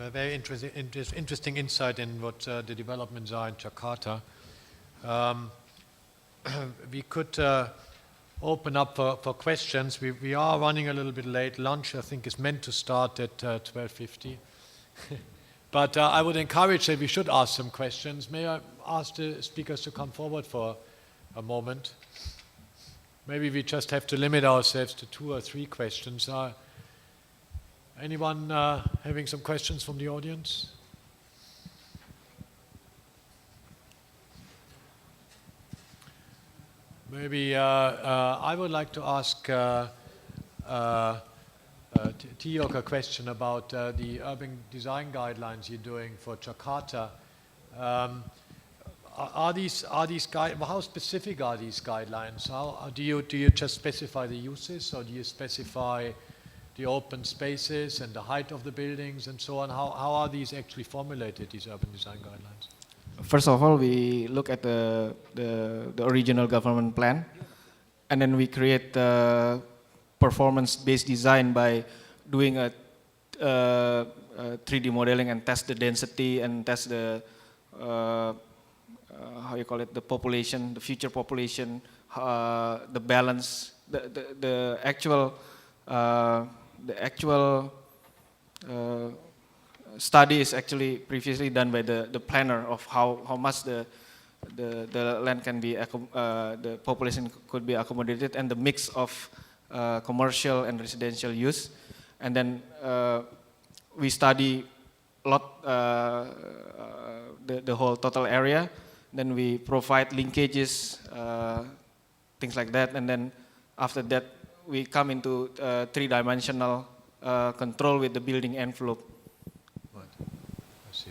A very interesting insight in what the developments are in Jakarta. We could open up for questions. We are running a little bit late. Lunch, I think, is meant to start at 12:50. But I would encourage that we should ask some questions. May I ask the speakers to come forward for a moment? Maybe we just have to limit ourselves to 2 or 3 questions. Anyone having some questions from the audience? Maybe I would like to ask Tiyok a question about the urban design guidelines you're doing for Jakarta. How specific are these guidelines? How do you just specify the uses, or do you specify the open spaces and the height of the buildings and so on? How are these actually formulated, these urban design guidelines? First of all, we look at the original government plan, and then we create the performance-based design by doing a 3D modeling and test the density and test the the population, the future population, the balance, the actual study is actually previously done by the planner of how much the land can be, the population could be accommodated, and the mix of commercial and residential use. And then we study a lot the whole total area. Then we provide linkages, things like that. And then after that, we come into 3-dimensional control with the building envelope.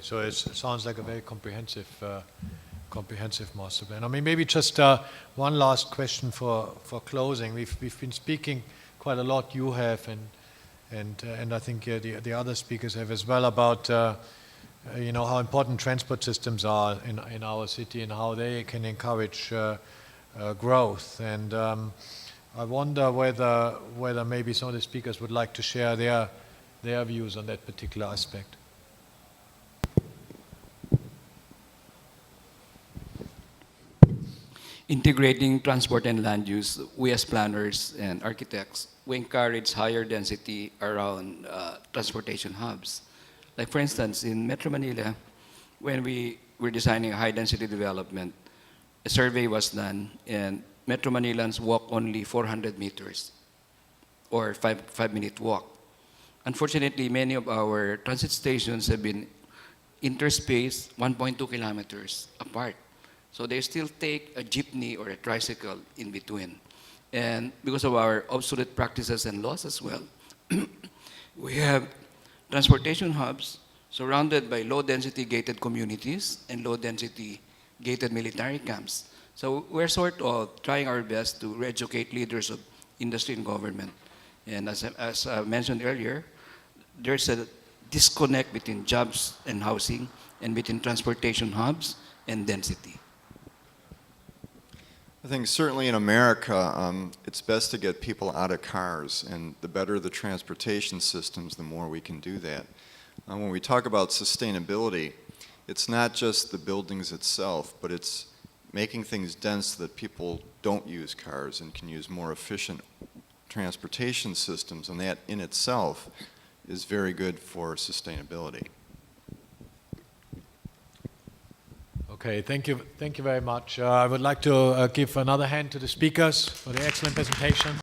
So it sounds like a very comprehensive master plan. I mean, maybe just one last question for closing. We've been speaking quite a lot. You have, and I think the other speakers have as well, about how important transport systems are in our city and how they can encourage growth. And I wonder whether maybe some of the speakers would like to share their views on that particular aspect. Integrating transport and land use, we as planners and architects, we encourage higher density around transportation hubs. Like for instance, in Metro Manila, when we were designing a high density development, a survey was done and Metro Manilans walk only 400 meters or 5-minute walk. Unfortunately, many of our transit stations have been interspaced 1.2 kilometers apart. So they still take a jeepney or a tricycle in between. And because of our obsolete practices and laws as well, we have transportation hubs surrounded by low-density gated communities and low-density gated military camps. So we're sort of trying our best to re-educate leaders of industry and government. And as I mentioned earlier, there's a disconnect between jobs and housing and between transportation hubs and density. I think certainly in America, it's best to get people out of cars, and the better the transportation systems, the more we can do that. When we talk about sustainability, it's not just the buildings itself, but it's making things dense so that people don't use cars and can use more efficient transportation systems, and that in itself is very good for sustainability. Okay, thank you very much. I would like to give another hand to the speakers for the excellent presentation.